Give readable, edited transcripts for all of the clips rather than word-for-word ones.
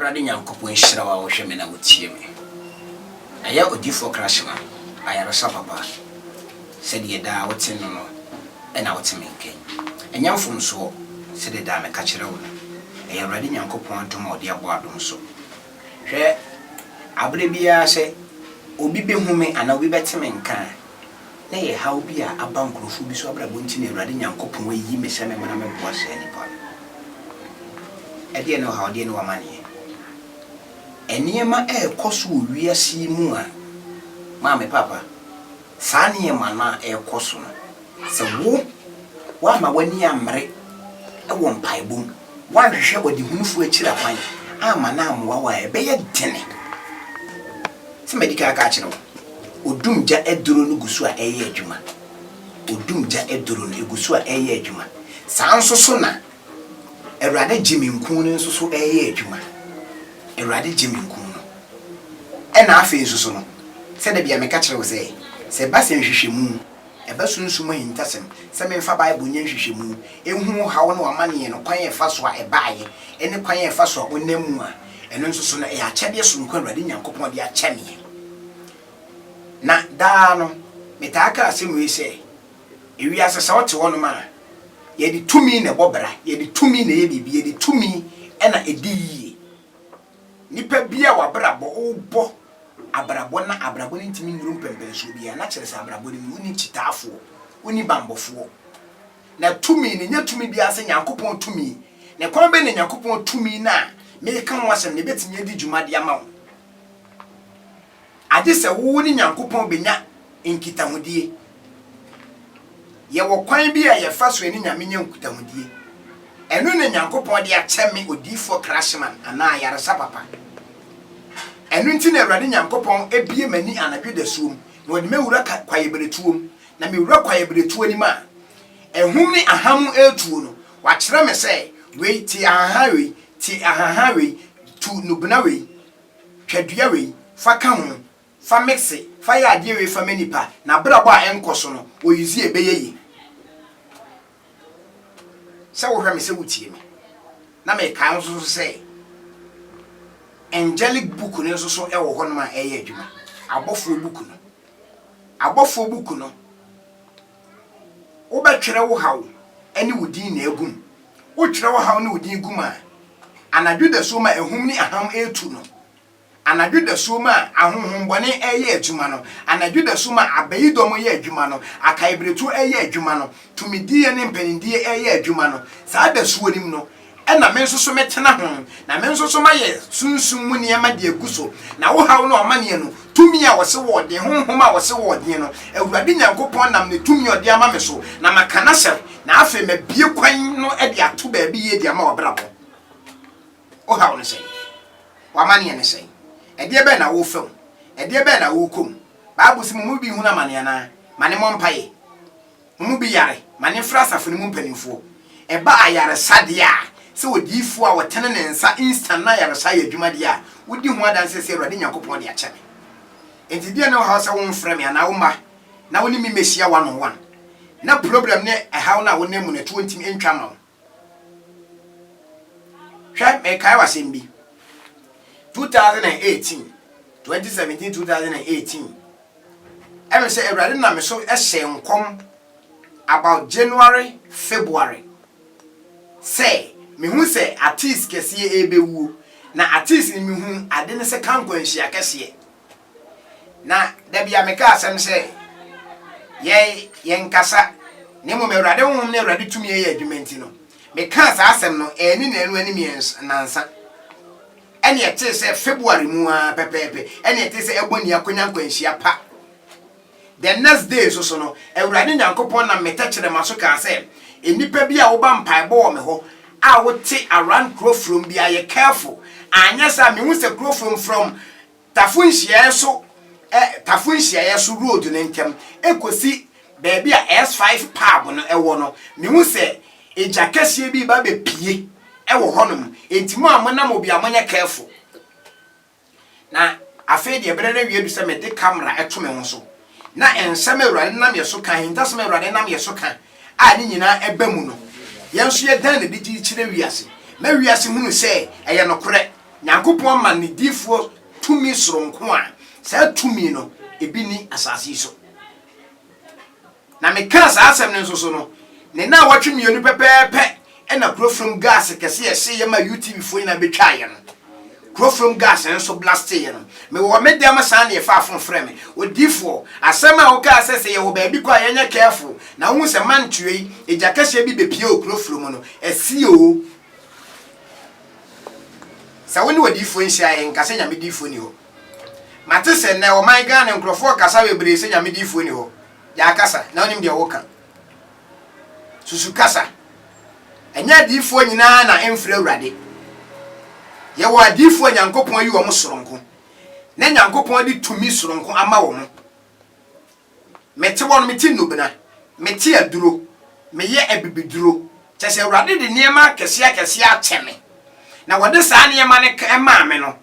Awurade Nyankopɔn hyira wa wo hwɛ me na wotie me. Aya odifo krashima ayarasa papa. Said ye da wote no no ɛna wote me nken. Enyamfom so said da me ka kyerɛ wo. Aya Awurade Nyankopɔn ntom ɔde abo adom so. Hwɛ abre bia sɛ obi behu me ana obi bɛte me nkan. Na ye haw bi a aba nkrofo bi so abrabɔ nti na Awurade Nyankopɔn ayi me sɛ me na me boa sɛ nipa. Ɛdeɛ no haw deɛ no wamane. Eniema ekoso wiase mu a maame papa saa niema na ekoso no se wo ma wani amre ewo mpaibom wa hwehwe wodi hunufu akira kwan ama na amwa wa ebeye dene se medical ka akire wo odumja eduro no gusu a eye adwuma odumja eduro no egusu a eye adwuma saa nsoso na Awurade Jimi nkun no nsoso eye adwuma Awurade Jimi nkun no ɛna afi nsoso no sɛ da bia me ka kyerɛ wo sɛ ba sɛ nhwehwɛmu ɛba sunsun mahintasem sɛ me mfa Bible nya nhwehwɛmu ehu hawo no amane no kwan ɛfa so a ɛbaaye ɛne kwan ɛfa so a onamu a ɛno nsoso no ɛyɛ akyɛde so nkwan Awurade Nyankopɔn de akyɛ me na daa no metaaka asɛm we sɛ ewiase sɛ wote hɔ no ma yɛde tumi na bɔbra yɛde tumi na yɛ bibi yɛde tumi ɛna ɛdi nipa bia wabrabo obo abrabo na abrabo ni ntimi nyuru pempenso bia na kyerɛ sɛ abrabo ni uni chitaafo uni bambofo na tumi ni nya tumi bia sɛ Nyankopɔn tumi na kwan be ne Nyankopɔn tumi na me kan wasɛm ne betimi adi dwuma de ama wo ade sɛ wo ni Nyankopɔn benya nkitahodie ye wo kwan bia ye fa so ani nyame nya nkitahodie ɛno ne Nyankopɔn de akyɛ me odifo krashman ana yaresa papa ɛno nti na Awurade Nyankopɔn ebie mani anadwe da suom na wɔde mewura kwayebretuom na mewura kwayebretuo ni ma ehum ni aham etuo no wakyerɛ me sɛ wei ti ahaha wei tu nubna wei twadua wei fa ka ho fa mixe fa yɛ ade wei fa manipa na brabo a enkoso no oyizi ebeyeye sɛ wo hwɛ me sɛ wotie me na me kan so sɛ angelic book no so ɛwɔ hɔ no ma ɛyɛ adwuma abɔfo book no wo bɛtwere wo hawo ɛne wo din na agum wo twere wo hawo ne wo din gum a anadwo da so ma ehum ni aham etu no anadwo da so ma ahonhom bɔne ɛyɛ adwuma no anadwo da so ma abayidom yɛ adwuma no akaibretu ɛyɛ adwuma no tumidie ne mpanindie ɛyɛ adwuma no saa da so nim no ɛna me nso so metena ho na me nso so ma yɛ sunsun mu niema de aguso na wo hawo no amane no tumi a wɔse wɔ de honhom a wɔse wɔ de no Awurade Nyankopɔn nam ne tumi ɔde ama me so na makana sɛ na afi me bie kwan no ɛde ato ba bi yɛ de ama wɔbrabɔ wo hawo no sɛ wamane ne sɛ ɛdeɛ bɛ na wo fam ɛdeɛ bɛ na wo kom Bible sɛ mu bi hu na mane na mane mo mpaye mu bi yare mane fra asafo ne mu mpanimfo ɛba ayare sade a sɛ odifo a wɔtene ne nsa instant na yare sa yɛ adwuma de a wodi ho adanse sɛ Awurade Nyankopɔn de akyɛ me enti deɛ ne wo hawo sɛ wo mfrɛ me ana wo ma na wo ni mi mehyia 1-on-1 na problem ne ɛhaw na wo nemu ne to ntimi entwa ma wo hwɛ me kai wasɛm bi 2018 2018 ɛme sɛ Awurade na me so ɛhyɛ nkom about January February say me hu say artist kese ebewu na artist ni me hu ade ne se kankwanhia kese na da bia me ka asem say ye nkasa ne mo me Awurade honhom ne Awurade tumi ye adwumenti no me ka sa asem no eni na enu ani me nansa ene ete se February mu a pepepe ene ete se eboni akonya nkwanhia pa the next day so no Awurade Nyankopɔn na metachire maso ka say enipa bi a wo ba mpae bo me ho a wote around Crofrom bi a ye careful anya sa me hu se Crofrom from Tafunhia so road no ntem ekosi baabi a S5 pub no ewo no me hu se eja kase bi ba be pie ewo honom entimo amona mo bi amanya careful na afi de brere wie du se me de camera eto me ho so na ensem Awurade nam ye so kan hintasem Awurade nam ye so kan a ni nyina eba mu no yenso ye dan na de gi kire wiase ma wiase hunu se eye nokore Nyankopɔn ma ne difo tumi soronko a saa tumi no ebi ni asase so na me ka saa asɛm ne nso so no ne na watwe mienu pepepe na kurofrom gas kese yɛse yɛ ma UTV fo ina betwa yɛ no kurofrom gas nso blast yɛ no me wo me dem saa ne fa afon frɛ me odifo asɛm a wo ka asɛsɛ yɛ wo baabi kwa yɛnyɛ careful na wo sɛ mantwe egya kɛse bi bepie o kurofrom no asi o sa woni odifo nhia yɛ nkase nyame difo ni ho mate sɛ na o man ga ne nkrofo kasa we bre sɛ nyame difo ni ho ya kasa na onim de wo ka susu kasa enya difo nyina na emfre awurade ye wo adifo nyankopon yi wo mo soronko na nyankopon di tumi soronko ama wo mo mete won mete nubena mete aduro meye abibiduro kyese awurade de niema kese ateme na wode saa niema ne ema me no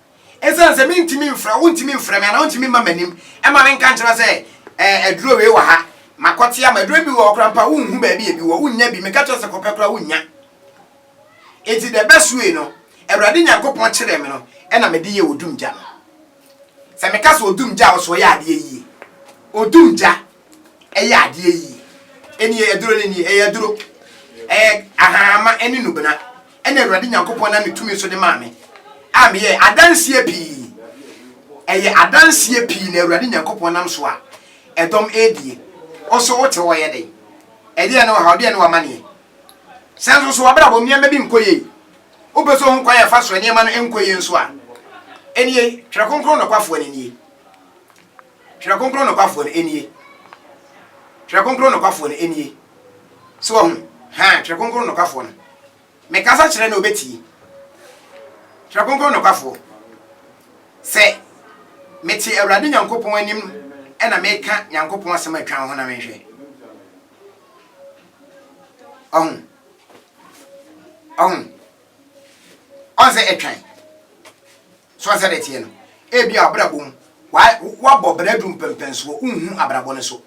esanse me ntimi mfra wo ntimi mfra me na wo ntimi ma manim ema me nka nkyera se aduro we wa ha makote ama aduro bi wo krampa wo hu ba bi e bi wo nya bi me ka to se kopekra wo nya enti the best way no awurade nyankopon kire me no na me de ye odumgya no se me ka so odumgya wo so ya ade yi odumgya ya ade yi eni aduro ni aduro ahama eni nubena ena awurade nyankopon na me tumi so de ma me a me ye adansie pi adansie pi na awurade nyankopon nam so a edom edie oso wote wo ye de ede na ha de na wa mane senso so wabra bo miama bi nkoye obeso ho kwan ya fa so niema no enkoye nso a enie twere konkron no kwafo enie twere konkron no kwafo enie twere konkron no kwafo enie so ho ha twere konkron no kwafo no me kasa kire na obeti twere konkron no kwafo se meti awurade nyankopon anim ena meka nyankopon asema atwan ho na menhwe on se etwan so se de tie no e bia abrabom wa bobra dum pempenso unhu abrabo ne so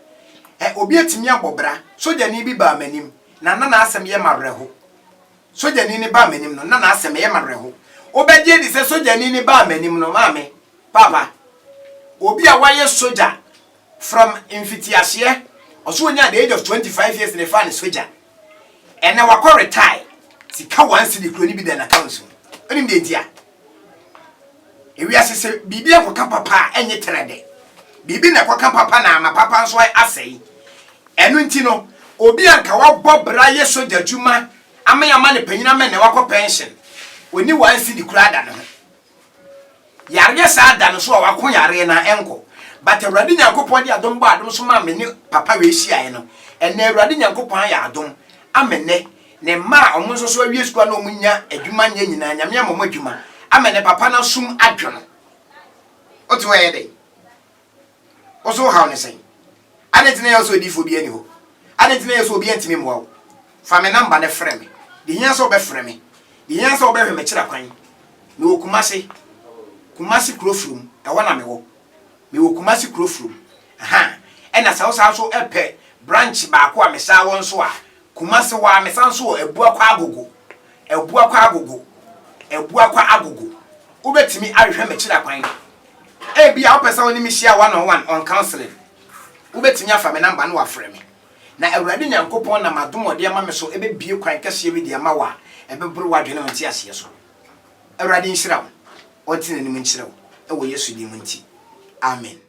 obi atimi abobra soja ni bi ba manim na na asem ye mabreho soja ni ba manim no na asem ye mabreho obedie di se soja ni ba manim no maame papa obi a waye soja from infitiasie oso onya the age of 25 years ne fa ne soja ene wakọ retire sika wansi di kroni bi da na council onim de dia ewi asese bibi akoka papa enye trede bibi na akoka papa na ama papa nso asei enu nti no obi anka wabọ bra ye soja juma ameyama ne panyina me ne wakọ pension oni wansi di krada no yare sa da no so wakọ yare na enko but awurade nyankopon di adom ba adom so ma me ni papa we hia no ene awurade nyankopon ya adom amene ne ma omunso so awie skua na omunya adwuma nya nyina nyame amom adwuma amene papa na sum adwono otu waye dey oso hawo ne sen anetine yo so difo bi ani ho anetine yo so bi antimi mwa fa me number ne frɛ me de hia so be frɛ me de hia so be hwe me kira kwan me okumase krofrum e wona me wo kumase krofrum aha ena sa so epe branch ba ko a me sa won so a kumase wa me san so ebu akwa agogo ubetimi ahwehwe me kira kwan e bia opesa woni me hia 101 on counseling ubetimi afa me number no wa frɛ me na awurade nyankopon na madomode ama me so ebe bie kwan kase bi de ama wa ebe buru wadwene nti ase so awurade nhyira wo ɔtene nim nhyira wo e wo Yesu di mu nti amen.